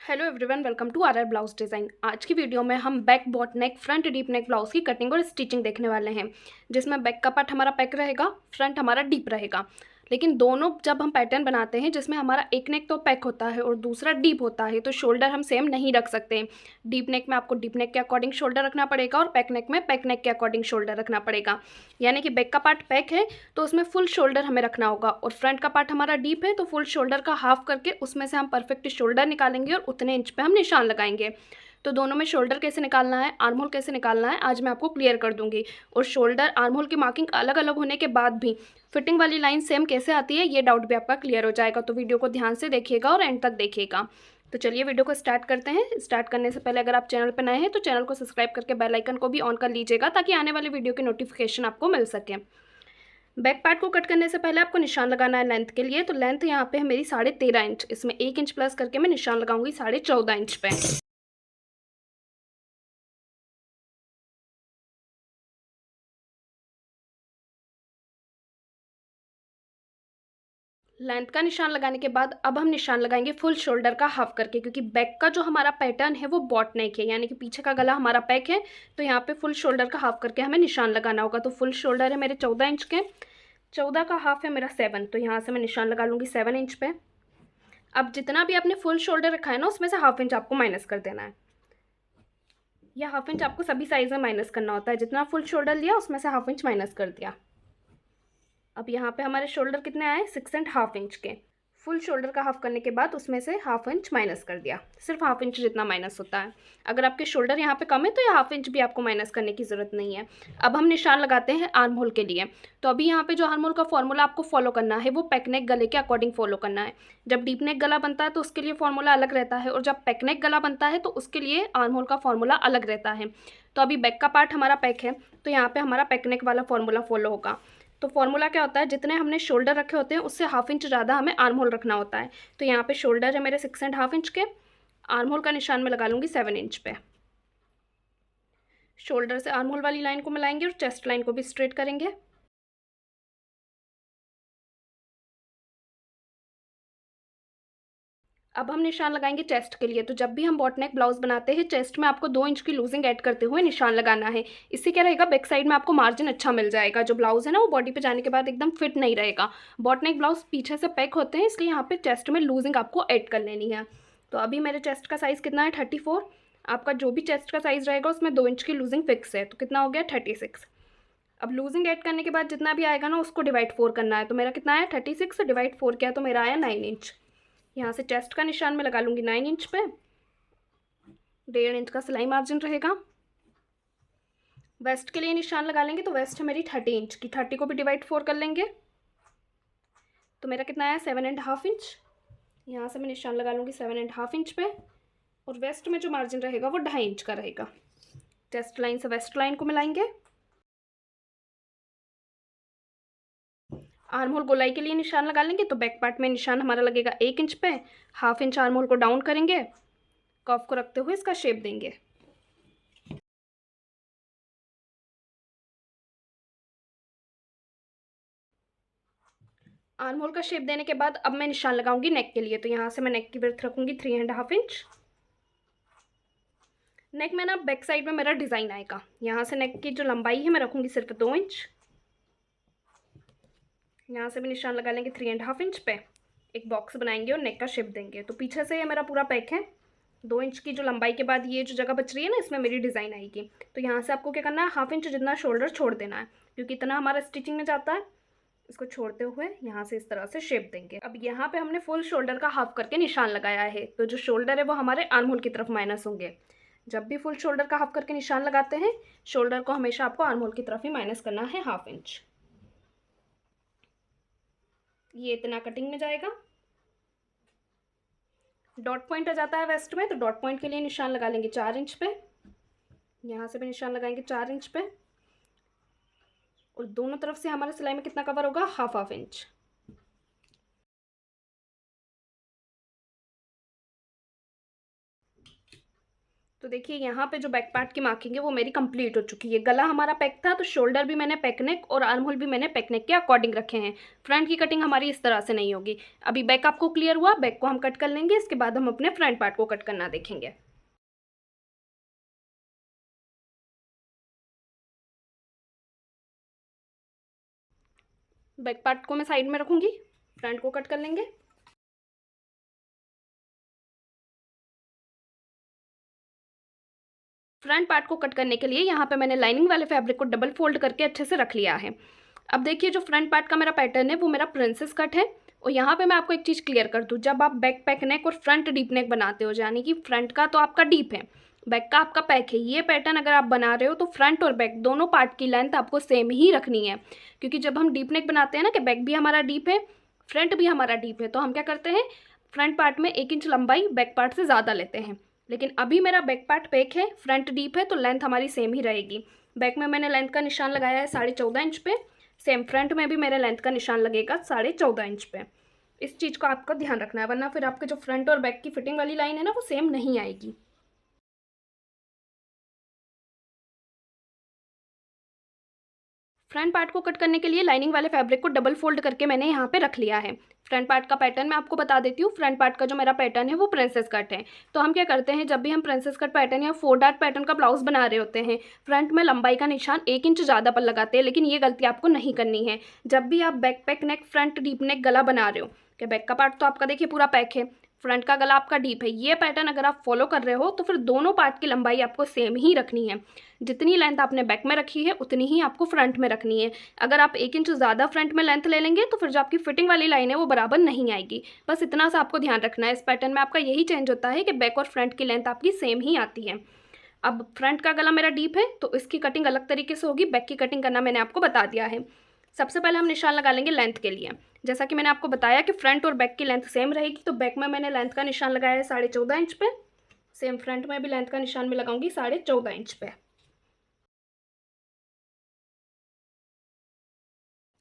Hello everyone, welcome to our blouse design. आज की वीडियो में हम back boat neck front deep neck blouse की कटिंग और स्टिचिंग देखने वाले हैं, जिसमें बैक का पार्ट हमारा पैक रहेगा, फ्रंट हमारा डीप रहेगा। लेकिन दोनों जब हम पैटर्न बनाते हैं जिसमें हमारा एक नेक तो पैक होता है और दूसरा डीप होता है, तो शोल्डर हम सेम नहीं रख सकते। डीप नेक में आपको डीप नेक के अकॉर्डिंग शोल्डर रखना पड़ेगा और पैक नेक में पैक नेक के अकॉर्डिंग शोल्डर रखना पड़ेगा। यानी कि बैक का पार्ट पैक है तो उसमें फुल शोल्डर हमें रखना होगा, और फ्रंट का पार्ट हमारा डीप है तो फुल शोल्डर का हाफ करके उसमें से हम परफेक्ट शोल्डर निकालेंगे और उतने इंच पे हम निशान लगाएंगे। तो दोनों में शोल्डर कैसे निकालना है, आर्म होल कैसे निकालना है, आज मैं आपको क्लियर कर दूंगी। और शोल्डर आर्म होल की मार्किंग अलग अलग होने के बाद भी फिटिंग वाली लाइन सेम कैसे आती है, ये डाउट भी आपका क्लियर हो जाएगा। तो वीडियो को ध्यान से देखिएगा और एंड तक देखिएगा। तो चलिए वीडियो को स्टार्ट करते हैं। स्टार्ट करने से पहले अगर आप चैनल पर नए हैं तो चैनल को सब्सक्राइब करके बेल आइकन को भी ऑन कर लीजिएगा, ताकि आने वाली वीडियो की नोटिफिकेशन आपको मिल सके। बैक पार्ट को कट करने से पहले आपको निशान लगाना है लेंथ के लिए। तो लेंथ यहाँ पे है मेरी 13.5 इंच, इसमें 1 इंच प्लस करके मैं निशान लगाऊंगी 14.5 इंच पे। लेंथ का निशान लगाने के बाद अब हम निशान लगाएंगे फुल शोल्डर का हाफ करके, क्योंकि बैक का जो हमारा पैटर्न है वो बॉट नेक है, यानी कि पीछे का गला हमारा पैक है। तो यहाँ पे फुल शोल्डर का हाफ करके हमें निशान लगाना होगा। तो फुल शोल्डर है मेरे 14 इंच के, 14 का हाफ है मेरा 7, तो यहाँ से मैं निशान लगा लूँगी 7 इंच पे। अब जितना भी आपने फुल शोल्डर रखा है ना, उसमें से हाफ इंच आपको माइनस कर देना है। यह हाफ इंच आपको सभी साइज में माइनस करना होता है। जितना फुल शोल्डर लिया उसमें से हाफ इंच माइनस कर दिया। अब यहाँ पे हमारे शोल्डर कितने आए, 6.5 इंच के। फुल शोल्डर का हाफ करने के बाद उसमें से हाफ इंच माइनस कर दिया, सिर्फ हाफ इंच जितना माइनस होता है। अगर आपके शोल्डर यहाँ पे कम है तो ये हाफ इंच भी आपको माइनस करने की ज़रूरत नहीं है। अब हम निशान लगाते हैं आर्म होल के लिए। तो अभी यहाँ पे जो आर्म होल का फॉर्मूला आपको फॉलो करना है वो पैक नेक गले के अकॉर्डिंग फॉलो करना है। जब डीप नेक गला बनता है तो उसके लिए फॉर्मूला अलग रहता है, और जब पैक नेक गला बनता है तो उसके लिए आर्म होल का फॉर्मूला अलग रहता है। तो अभी बैक का पार्ट हमारा पैक है तो यहाँ पे हमारा पैक नेक वाला फॉर्मूला फॉलो होगा। तो फॉर्मूला क्या होता है, जितने हमने शोल्डर रखे होते हैं उससे हाफ इंच ज़्यादा हमें आर्म होल रखना होता है। तो यहाँ पे शोल्डर है मेरे 6.5 इंच के, आर्म होल का निशान में लगा लूँगी 7 इंच पे। शोल्डर से आर्म होल वाली लाइन को मिलाएंगे और चेस्ट लाइन को भी स्ट्रेट करेंगे। अब हम निशान लगाएंगे चेस्ट के लिए। तो जब भी हम बॉट नेक ब्लाउज बनाते हैं, चेस्ट में आपको 2 इंच की लूजिंग ऐड करते हुए निशान लगाना है। इससे क्या रहेगा, बैक साइड में आपको मार्जिन अच्छा मिल जाएगा। जो ब्लाउज है ना वो बॉडी पे जाने के बाद एकदम फिट नहीं रहेगा। बॉट नेक ब्लाउज पीछे से पैक होते हैं, इसलिए यहाँ पे चेस्ट में लूजिंग आपको ऐड कर लेनी है। तो अभी मेरे चेस्ट का साइज़ कितना है, 34। आपका जो भी चेस्ट का साइज़ रहेगा उसमें 2 इंच की लूजिंग फिक्स है, तो कितना हो गया 36। अब लूजिंग ऐड करने के बाद जितना भी आएगा ना उसको डिवाइड 4 करना है। तो मेरा कितना आया 36, डिवाइड 4 किया तो मेरा आया 9 इंच। यहाँ से चेस्ट का निशान में लगा लूँगी 9 इंच पे, 1.5 इंच का सिलाई मार्जिन रहेगा। वेस्ट के लिए निशान लगा लेंगे, तो वेस्ट है मेरी 30 इंच की, 30 को भी डिवाइड 4 कर लेंगे तो मेरा कितना आया 7.5 इंच। यहाँ से मैं निशान लगा लूँगी 7.5 इंच पे, और वेस्ट में जो मार्जिन रहेगा वो 2.5 इंच का रहेगा। चेस्ट लाइन से वेस्ट लाइन को मिलाएंगे। आर्म होल गोलाई के लिए निशान लगा लेंगे। तो बैक पार्ट में निशान हमारा लगेगा 1 इंच पे, हाफ इंच आर्म होल को डाउन करेंगे, कर्व को रखते हुए इसका शेप देंगे। आर्म होल का शेप देने के बाद अब मैं निशान लगाऊंगी नेक के लिए। तो यहाँ से मैं नेक की विड्थ रखूंगी 3.5 इंच। नेक में ना बैक साइड में मेरा डिज़ाइन आएगा। यहाँ से नेक की जो लंबाई है मैं रखूंगी सिर्फ 2 इंच। यहाँ से भी निशान लगा लेंगे 3.5 इंच पे, एक बॉक्स बनाएंगे और नेक का शेप देंगे। तो पीछे से ये मेरा पूरा पैक है। 2 इंच की जो लंबाई के बाद ये जो जगह बच रही है ना, इसमें मेरी डिज़ाइन आएगी। तो यहाँ से आपको क्या करना है, हाफ इंच जितना शोल्डर छोड़ देना है, क्योंकि इतना हमारा स्टिचिंग में जाता है। इसको छोड़ते हुए यहाँ से इस तरह से शेप देंगे। अब यहाँ पे हमने फुल शोल्डर का हाफ करके निशान लगाया है, तो जो शोल्डर है वो हमारे आर्म होल की तरफ माइनस होंगे। जब भी फुल शोल्डर का हाफ करके निशान लगाते हैं, शोल्डर को हमेशा आपको आर्म होल की तरफ ही माइनस करना है हाफ इंच। ये इतना कटिंग में जाएगा। डॉट पॉइंट आ जाता है वेस्ट में, तो डॉट पॉइंट के लिए निशान लगा लेंगे 4 इंच पे। यहाँ से भी निशान लगाएंगे 4 इंच पे, और दोनों तरफ से हमारे सिलाई में कितना कवर होगा, हाफ हाफ इंच। तो देखिए यहाँ पे जो बैक पार्ट की मार्किंग है वो मेरी कंप्लीट हो चुकी है। गला हमारा पैक था तो शोल्डर भी मैंने पैक नेक और आर्म होल भी मैंने पैक नेक के अकॉर्डिंग रखे हैं। फ्रंट की कटिंग हमारी इस तरह से नहीं होगी। अभी बैक आपको क्लियर हुआ, बैक को हम कट कर लेंगे, इसके बाद हम अपने फ्रंट पार्ट को कट करना देखेंगे। बैक पार्ट को मैं साइड में रखूंगी, फ्रंट को कट कर लेंगे। फ्रंट पार्ट को कट करने के लिए यहाँ पे मैंने लाइनिंग वाले फैब्रिक को डबल फोल्ड करके अच्छे से रख लिया है। अब देखिए जो फ्रंट पार्ट का मेरा पैटर्न है वो मेरा प्रिंसेस कट है। और यहाँ पे मैं आपको एक चीज़ क्लियर कर दूँ, जब आप बैक पैक नेक और फ्रंट डीप नेक बनाते हो, यानी कि फ्रंट का तो आपका डीप है, बैक का आपका पैक है, ये पैटर्न अगर आप बना रहे हो तो फ्रंट और बैक दोनों पार्ट की लेंथ आपको सेम ही रखनी है। क्योंकि जब हम डीप नेक बनाते हैं ना कि बैक भी हमारा डीप है, फ्रंट भी हमारा डीप है, तो हम क्या करते हैं, फ्रंट पार्ट में 1 इंच लंबाई बैक पार्ट से ज़्यादा लेते हैं। लेकिन अभी मेरा बैक पार्ट पैक है, फ्रंट डीप है, तो लेंथ हमारी सेम ही रहेगी। बैक में मैंने लेंथ का निशान लगाया है 14.5 इंच पे, सेम फ्रंट में भी मेरे लेंथ का निशान लगेगा 14.5 इंच पे। इस चीज़ को आपका ध्यान रखना है, वरना फिर आपके जो फ्रंट और बैक की फिटिंग वाली लाइन है ना वो सेम नहीं आएगी। फ्रंट पार्ट को कट करने के लिए लाइनिंग वाले फैब्रिक को डबल फोल्ड करके मैंने यहाँ पे रख लिया है। फ्रंट पार्ट का पैटर्न मैं आपको बता देती हूँ। फ्रंट पार्ट का जो मेरा पैटर्न है वो प्रिंसेस कट है। तो हम क्या करते हैं, जब भी हम प्रिंसेस कट पैटर्न या 4 डार्ट पैटर्न का ब्लाउज बना रहे होते हैं, फ्रंट में लंबाई का निशान 1 इंच ज़्यादा पर लगाते हैं। लेकिन ये गलती आपको नहीं करनी है। जब भी आप बैक पैक नेक, फ्रंट डीप नेक गला बना रहे हो, कि बैक का पार्ट तो आपका देखिए पूरा पैक है, फ्रंट का गला आपका डीप है, ये पैटर्न अगर आप फॉलो कर रहे हो तो फिर दोनों पार्ट की लंबाई आपको सेम ही रखनी है। जितनी लेंथ आपने बैक में रखी है उतनी ही आपको फ्रंट में रखनी है। अगर आप 1 इंच ज़्यादा फ्रंट में लेंथ ले लेंगे तो फिर जो आपकी फिटिंग वाली लाइन है वो बराबर नहीं आएगी। बस इतना सा आपको ध्यान रखना है। इस पैटर्न में आपका यही चेंज होता है कि बैक और फ्रंट की लेंथ आपकी सेम ही आती है। अब फ्रंट का गला मेरा डीप है तो इसकी कटिंग अलग तरीके से होगी, बैक की कटिंग करना मैंने आपको बता दिया है। सबसे पहले हम निशान लगा लेंगे लेंथ के लिए। जैसा कि मैंने आपको बताया कि फ्रंट और बैक की लेंथ सेम रहेगी, तो बैक में मैंने लेंथ का निशान लगाया है 14.5 इंच पे, सेम फ्रंट में भी लेंथ का निशान में लगाऊंगी 14.5 इंच पे।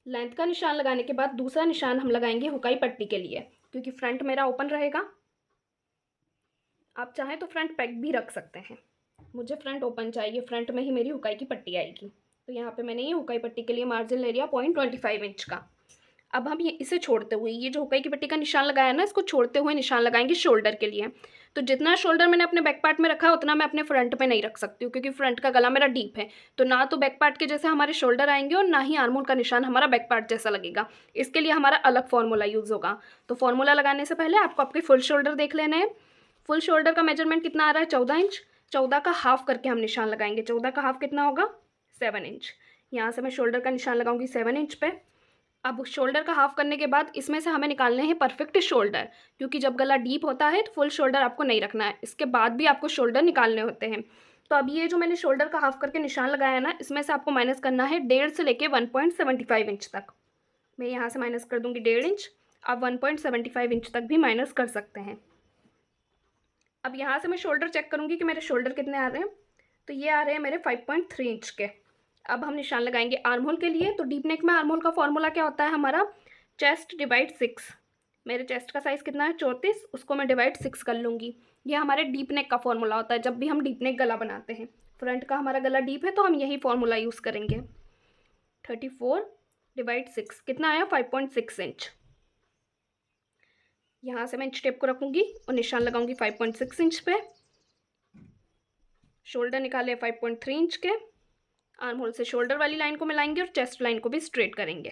लेंथ का निशान लगाने के बाद दूसरा निशान हम लगाएंगे हुकाई पट्टी के लिए, क्योंकि फ्रंट मेरा ओपन रहेगा। आप चाहें तो फ्रंट पैक भी रख सकते हैं, मुझे फ्रंट ओपन चाहिए, फ्रंट में ही मेरी हुकाई की पट्टी आएगी। तो यहाँ पे मैंने ये हुकाई पट्टी के लिए मार्जिन ले लिया 0.25 इंच का। अब हम ये इसे छोड़ते हुए, ये जो हुकाई की पट्टी का निशान लगाया ना, इसको छोड़ते हुए निशान लगाएंगे शोल्डर के लिए। तो जितना शोल्डर मैंने अपने बैक पार्ट में रखा है उतना मैं अपने फ्रंट पे नहीं रख सकती हूँ, क्योंकि फ्रंट का गला मेरा डीप है। तो ना तो बैक पार्ट के जैसे हमारे शोल्डर आएंगे और ना ही आर्म होल का निशान हमारा बैक पार्ट जैसा लगेगा। इसके लिए हमारा अलग फॉर्मूला यूज़ होगा। तो फॉर्मूला लगाने से पहले आपको आपके फुल शोल्डर देख लेना है। फुल शोल्डर का मेजरमेंट कितना आ रहा है, 14 इंच। 14 का हाफ करके हम निशान लगाएंगे। 14 का हाफ कितना होगा, 7 इंच। यहाँ से मैं शोल्डर का निशान लगाऊंगी 7 इंच पे। अब शोल्डर का हाफ करने के बाद इसमें से हमें निकालने हैं परफेक्ट शोल्डर, क्योंकि जब गला डीप होता है तो फुल शोल्डर आपको नहीं रखना है, इसके बाद भी आपको शोल्डर निकालने होते हैं। तो अब ये जो मैंने शोल्डर का हाफ करके निशान लगाया है ना, इसमें से आपको माइनस करना है 1.5 से लेके 1.75 इंच तक। मैं यहाँ से माइनस कर दूँगी 1.5 इंच, आप 1.75 इंच तक भी माइनस कर सकते हैं। अब यहाँ से मैं शोल्डर चेक करूँगी कि मेरे शोल्डर कितने आ रहे हैं। तो ये आ रहे हैं मेरे 5.3 इंच के। अब हम निशान लगाएंगे आर्म होल के लिए। तो डीप नेक में आर्म होल का फॉर्मूला क्या होता है हमारा, चेस्ट डिवाइड 6। मेरे चेस्ट का साइज़ कितना है 34, उसको मैं डिवाइड 6 कर लूँगी। ये हमारे डीप नेक का फॉर्मूला होता है जब भी हम डीप नेक गला बनाते हैं। फ्रंट का हमारा गला डीप है तो हम यही फॉर्मूला यूज़ करेंगे। 34 डिवाइड 6 कितना आया, 5.6 इंच। यहाँ से मैं इंच टेप को रखूँगी और निशान लगाऊंगी 5.6 इंच पे। शोल्डर निकाले 5.3 इंच के। आर्म होल से शोल्डर वाली लाइन को मिलाएंगे और चेस्ट लाइन को भी स्ट्रेट करेंगे।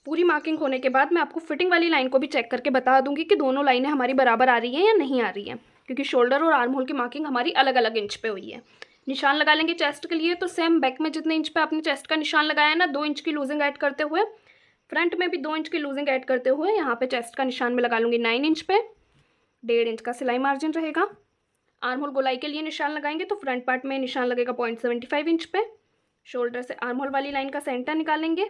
पूरी मार्किंग होने के बाद मैं आपको फिटिंग वाली लाइन को भी चेक करके बता दूंगी कि दोनों लाइनें हमारी बराबर आ रही हैं या नहीं आ रही हैं, क्योंकि शोल्डर और आर्म होल की मार्किंग हमारी अलग अलग इंच पे हुई है। निशान लगा लेंगे चेस्ट के लिए। तो सेम बैक में जितने इंच पे आपने चेस्ट का निशान लगाया है ना, 2 इंच की लूजिंग ऐड करते हुए, फ्रंट में भी 2 इंच की लूजिंग ऐड करते हुए यहाँ पे चेस्ट का निशान में लगा लूँगी 9 इंच पे। 1.5 इंच का सिलाई मार्जिन रहेगा। आर्म होल गोलाई के लिए निशान लगाएंगे तो फ्रंट पार्ट में निशान लगेगा 0.75 इंच पे। शोल्डर से आर्म होल वाली लाइन का सेंटर निकालेंगे।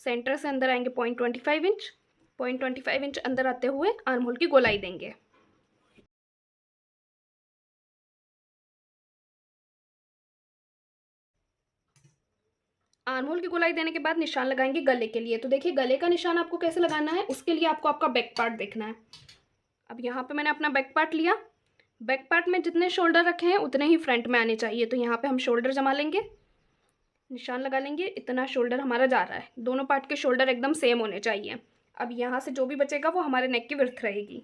सेंटर से अंदर आएंगे 0.25 इंच। 0.25 इंच अंदर आते हुए आर्म होल की गोलाई देंगे। आर्म होल की गोलाई देने के बाद निशान लगाएंगे गले के लिए। तो देखिए गले का निशान आपको कैसे लगाना है, उसके लिए आपको आपका बैक पार्ट देखना है। अब यहाँ पे मैंने अपना बैक पार्ट लिया। बैक पार्ट में जितने शोल्डर रखे हैं उतने ही फ्रंट में आने चाहिए। तो यहाँ पे हम शोल्डर जमा लेंगे, निशान लगा लेंगे, इतना शोल्डर हमारा जा रहा है। दोनों पार्ट के शोल्डर एकदम सेम होने चाहिए। अब यहाँ से जो भी बचेगा वो हमारे नेक की विड्थ रहेगी।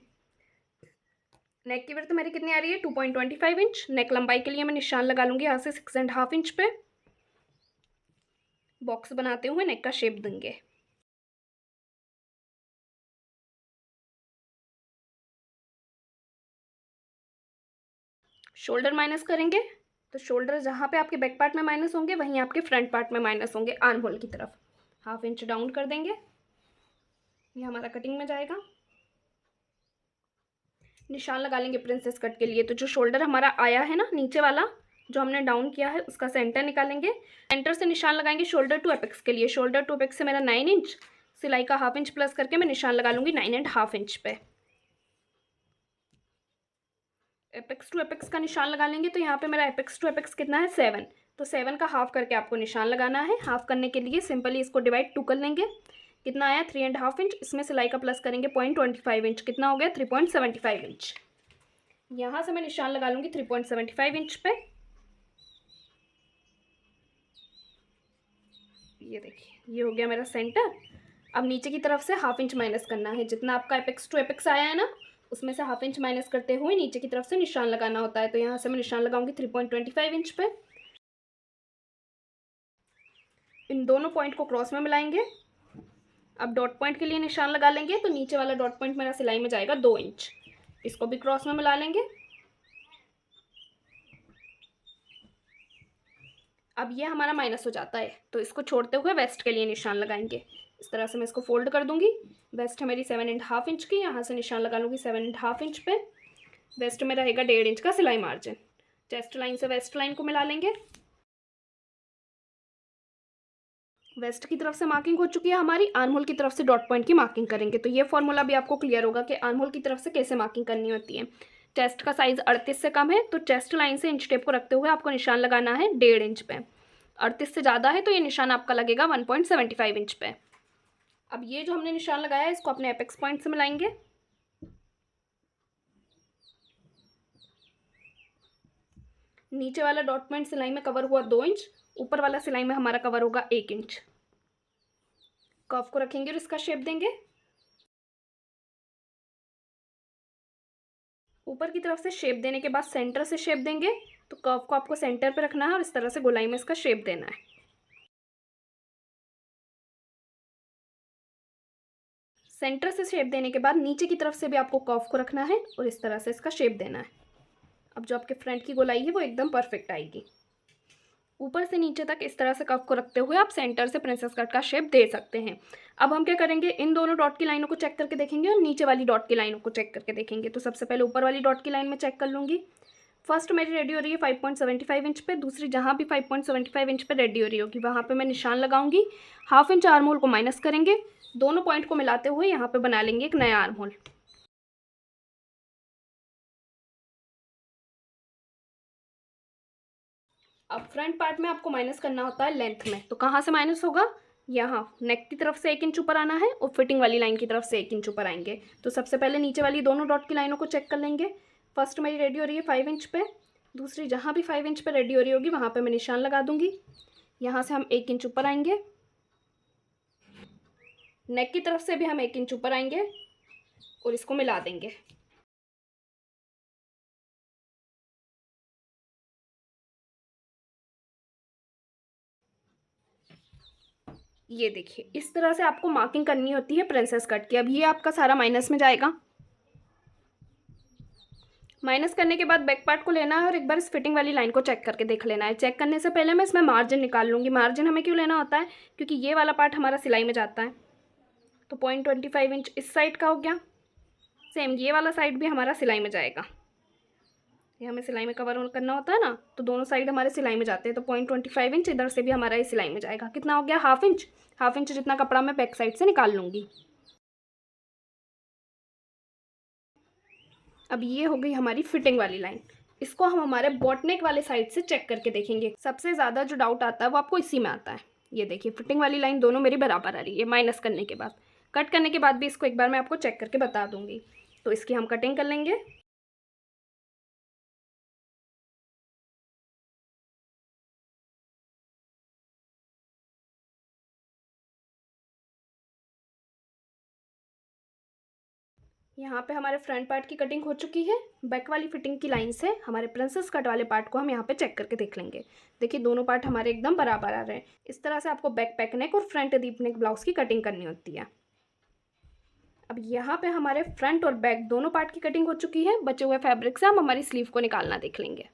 नेक की विड्थ मेरी कितनी आ रही है, 2.25 इंच। नेक लंबाई के लिए मैं निशान लगा लूँगी यहाँ से 6.5 इंच पे। बॉक्स बनाते हुए नेक का शेप देंगे। शोल्डर माइनस करेंगे, तो शोल्डर जहाँ पे आपके बैक पार्ट में माइनस होंगे वहीं आपके फ्रंट पार्ट में माइनस होंगे, आर्म होल की तरफ। 1/2 इंच डाउन कर देंगे, ये हमारा कटिंग में जाएगा। निशान लगा लेंगे प्रिंसेस कट के लिए। तो जो शोल्डर हमारा आया है ना नीचे वाला, जो हमने डाउन किया है, उसका सेंटर निकालेंगे। सेंटर से निशान लगाएंगे शोल्डर टू एपेक्स के लिए। शोल्डर टू एपेक्स से मेरा 9 इंच, सिलाई का 1/2 इंच प्लस करके मैं निशान लगा लूँगी 9.5 इंच पे। एपेक्स टू एपेक्स का निशान लगा लेंगे। तो यहाँ पे मेरा एपेक्स टू एपेक्स कितना है, 7। तो 7 का हाफ करके आपको निशान लगाना है। हाफ करने के लिए सिंपली इसको डिवाइड 2 कर लेंगे। कितना आया, 3.5 इंच। इसमें सिलाई का प्लस करेंगे 0.25 इंच, कितना हो गया, 3.75 इंच। यहाँ से मैं निशान लगा लूँगी 3.75 इंच पे। ये देखिए, ये हो गया मेरा सेंटर। अब नीचे की तरफ से 1/2 इंच माइनस करना है। जितना आपका एपेक्स टू एपेक्स आया है ना, उसमें से 1/2 इंच माइनस करते हुए नीचे की तरफ से निशान लगाना होता है। तो यहाँ से मैं निशान लगाऊंगी 3.25 इंच पे। इन दोनों पॉइंट को क्रॉस में मिलाएंगे। अब डॉट पॉइंट के लिए निशान लगा लेंगे। तो नीचे वाला डॉट पॉइंट मेरा सिलाई में जाएगा 2 इंच। इसको भी क्रॉस में मिला लेंगे। अब ये हमारा माइनस हो जाता है, तो इसको छोड़ते हुए वेस्ट के लिए निशान लगाएंगे। इस तरह से मैं इसको फोल्ड कर दूंगी। वेस्ट है मेरी 7.5 इंच की, यहाँ से निशान लगा लूँगी 7.5 इंच पे। वेस्ट में रहेगा 1.5 इंच का सिलाई मार्जिन। चेस्ट लाइन से वेस्ट लाइन को मिला लेंगे। वेस्ट की तरफ से मार्किंग हो चुकी है हमारी। आर्म होल की तरफ से डॉट पॉइंट की मार्किंग करेंगे। तो ये फॉर्मूला भी आपको क्लियर होगा कि आर्म होल की तरफ से कैसे मार्किंग करनी होती है। चेस्ट का साइज़ 38 से कम है, तो चेस्ट लाइन से इंच टेप को रखते हुए आपको निशान लगाना है 1.5 इंच पे। 38 से ज़्यादा है तो ये निशान आपका लगेगा 1.75 इंच पे। अब ये जो हमने निशान लगाया है इसको अपने एपेक्स पॉइंट से मिलाएंगे। नीचे वाला डॉट पॉइंट सिलाई में कवर हुआ 2 इंच, ऊपर वाला सिलाई में हमारा कवर होगा 1 इंच। कर्व को रखेंगे और इसका शेप देंगे। ऊपर की तरफ से शेप देने के बाद सेंटर से शेप देंगे। तो कर्व को आपको सेंटर पे रखना है और इस तरह से गोलाई में इसका शेप देना है। सेंटर से शेप देने के बाद नीचे की तरफ से भी आपको कर्व को रखना है और इस तरह से इसका शेप देना है। अब जो आपके फ्रंट की गोलाई है वो एकदम परफेक्ट आएगी। ऊपर से नीचे तक इस तरह से कर्व को रखते हुए आप सेंटर से प्रिंसेस कट का शेप दे सकते हैं। अब हम क्या करेंगे, इन दोनों डॉट की लाइनों को चेक करके देखेंगे और नीचे वाली डॉट की लाइनों को चेक करके देखेंगे। तो सबसे पहले ऊपर वाली डॉट की लाइन में चेक कर लूँगी। फर्स्ट मेरी रेडी हो रही है 5.75 इंच पे। दूसरी जहाँ भी 5.75 इंच पे रेडी हो रही होगी वहाँ पे मैं निशान लगाऊंगी। 1/2 इंच आर्म होल को माइनस करेंगे। दोनों पॉइंट को मिलाते हुए यहाँ पे बना लेंगे एक नया आर्म होल। अब फ्रंट पार्ट में आपको माइनस करना होता है लेंथ में। तो कहाँ से माइनस होगा, यहाँ नेक की तरफ से 1 इंच ऊपर आना है और फिटिंग वाली लाइन की तरफ से 1 इंच ऊपर आएंगे। तो सबसे पहले नीचे वाली दोनों डॉट की लाइनों को चेक कर लेंगे। फर्स्ट मेरी रेडी हो रही है 5 इंच पे। दूसरी जहाँ भी 5 इंच पे रेडी हो रही होगी वहाँ पे मैं निशान लगा दूंगी। यहाँ से हम 1 इंच ऊपर आएंगे। नेक की तरफ से भी हम 1 इंच ऊपर आएंगे और इसको मिला देंगे। ये देखिए, इस तरह से आपको मार्किंग करनी होती है प्रिंसेस कट की। अब ये आपका सारा माइनस में जाएगा। माइनस करने के बाद बैक पार्ट को लेना है और एक बार इस फिटिंग वाली लाइन को चेक करके देख लेना है। चेक करने से पहले मैं इसमें मार्जिन निकाल लूँगी। मार्जिन हमें क्यों लेना होता है, क्योंकि ये वाला पार्ट हमारा सिलाई में जाता है। तो 0.25 इंच इस साइड का हो गया। सेम ये वाला साइड भी हमारा सिलाई में जाएगा। ये हमें सिलाई में कवर करना होता है ना, तो दोनों साइड हमारे सिलाई में जाते हैं। तो 0.25 इंच इधर से भी हमारा ये सिलाई में जाएगा। कितना हो गया, 1/2 इंच। 1/2 इंच जितना कपड़ा मैं बैक साइड से निकाल लूँगी। अब ये हो गई हमारी फिटिंग वाली लाइन। इसको हम हमारे बॉट नेक वाले साइड से चेक करके देखेंगे। सबसे ज़्यादा जो डाउट आता है वो आपको इसी में आता है। ये देखिए, फिटिंग वाली लाइन दोनों मेरी बराबर आ रही है माइनस करने के बाद। कट करने के बाद भी इसको एक बार मैं आपको चेक करके बता दूंगी। तो इसकी हम कटिंग कर लेंगे। यहाँ पे हमारे फ्रंट पार्ट की कटिंग हो चुकी है। बैक वाली फिटिंग की लाइन से हमारे प्रिंसेस कट वाले पार्ट को हम यहाँ पे चेक करके देख लेंगे। देखिए दोनों पार्ट हमारे एकदम बराबर आ रहे हैं। इस तरह से आपको बैक पैक नेक और फ्रंट डीप नेक ब्लाउज की कटिंग करनी होती है। अब यहाँ पे हमारे फ्रंट और बैक दोनों पार्ट की कटिंग हो चुकी है। बचे हुए फैब्रिक से हम हमारी स्लीव को निकालना देख लेंगे।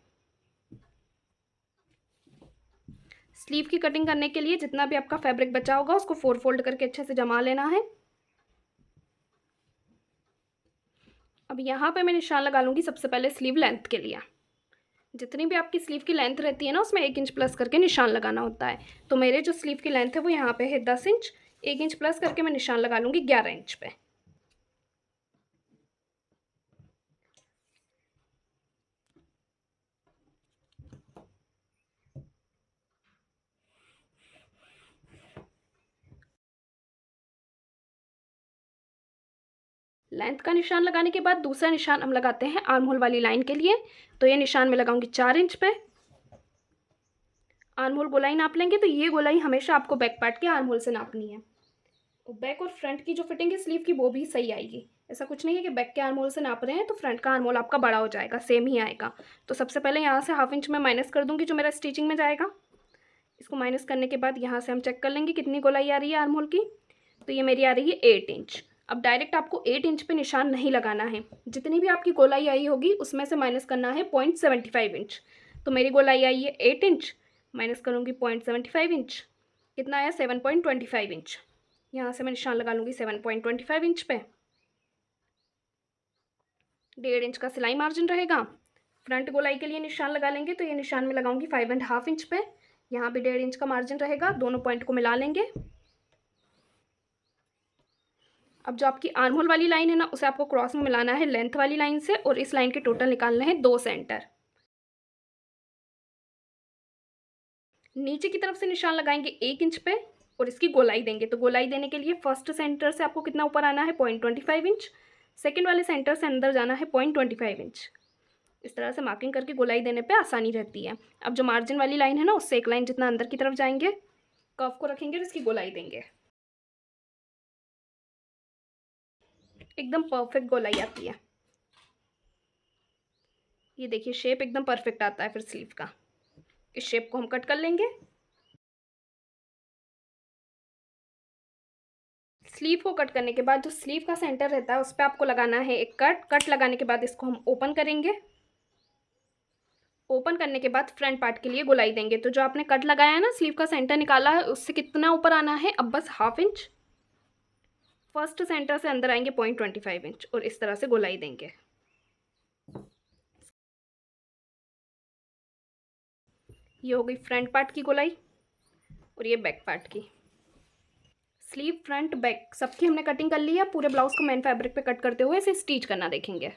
स्लीव की कटिंग करने के लिए जितना भी आपका फैब्रिक बचा होगा उसको 4 फोल्ड करके अच्छे से जमा लेना है। अब यहाँ पे मैं निशान लगा लूँगी सबसे पहले स्लीव लेंथ के लिए। जितनी भी आपकी स्लीव की लेंथ रहती है ना उसमें 1 इंच प्लस करके निशान लगाना होता है। तो मेरे जो स्लीव की लेंथ है वो यहाँ पे है 10 इंच। 1 इंच प्लस करके मैं निशान लगा लूँगी 11 इंच पे। लेंथ का निशान लगाने के बाद दूसरा निशान हम लगाते हैं आर्म होल वाली लाइन के लिए। तो ये निशान मैं लगाऊंगी 4 इंच पे। आर्म होल गोलाई नाप लेंगे। तो ये गोलाई हमेशा आपको बैक पार्ट के आर्म होल से नापनी है। और बैक और फ्रंट की जो फिटिंग है स्लीव की वो भी सही आएगी। ऐसा कुछ नहीं है कि बैक के आर्म होल से नाप रहे हैं तो फ्रंट का आर्म होल आपका बड़ा हो जाएगा, सेम ही आएगा। तो सबसे पहले यहाँ से 1/2 इंच में माइनस कर दूँगी जो मेरा स्टिचिंग में जाएगा। इसको माइनस करने के बाद यहाँ से हम चेक कर लेंगे कितनी गोलाई आ रही है आर्म होल की। तो ये मेरी आ रही है 8 इंच। अब डायरेक्ट आपको 8 इंच पे निशान नहीं लगाना है। जितनी भी आपकी गोलाई आई होगी उसमें से माइनस करना है 0.75 इंच। तो मेरी गोलाई आई है 8 इंच, माइनस करूँगी 0.75 इंच, कितना आया 7.25 इंच। यहाँ से मैं निशान लगा लूँगी 7.25 इंच पे। 1.5 इंच का सिलाई मार्जिन रहेगा। फ्रंट गोलाई के लिए निशान लगा लेंगे तो ये निशान में लगाऊंगी 5.5 इंच पे। यहाँ भी 1.5 इंच का मार्जिन रहेगा। दोनों पॉइंट को मिला लेंगे। अब जो आपकी आर्म होल वाली लाइन है ना उसे आपको क्रॉस में मिलाना है लेंथ वाली लाइन से और इस लाइन के टोटल निकालने हैं 2 सेंटर। नीचे की तरफ से निशान लगाएंगे 1 इंच पे और इसकी गोलाई देंगे। तो गोलाई देने के लिए फर्स्ट सेंटर से आपको कितना ऊपर आना है 0.25 इंच। सेकेंड वाले सेंटर से अंदर जाना है 0.25 इंच। इस तरह से मार्किंग करके गोलाई देने पे आसानी रहती है। अब जो मार्जिन वाली लाइन है ना उससे 1 लाइन जितना अंदर की तरफ जाएंगे, कर्व को रखेंगे और इसकी गोलाई देंगे। एकदम परफेक्ट गोलाई आती है। ये देखिए शेप एकदम परफेक्ट आता है फिर स्लीव का। इस शेप को हम कट कर लेंगे। स्लीव को कट करने के बाद जो स्लीव का सेंटर रहता है उस पर आपको लगाना है एक कट। कट लगाने के बाद इसको हम ओपन करेंगे। ओपन करने के बाद फ्रंट पार्ट के लिए गोलाई देंगे। तो जो आपने कट लगाया है ना, स्लीव का सेंटर निकाला है, उससे कितना ऊपर आना है अब बस 1/2 इंच। फर्स्ट सेंटर से अंदर आएंगे 0.25 इंच और इस तरह से गोलाई देंगे। ये हो गई फ्रंट पार्ट की गोलाई और ये बैक पार्ट की। स्लीव फ्रंट बैक सबकी हमने कटिंग कर ली है। पूरे ब्लाउज को मेन फैब्रिक पे कट करते हुए इसे स्टिच करना देखेंगे।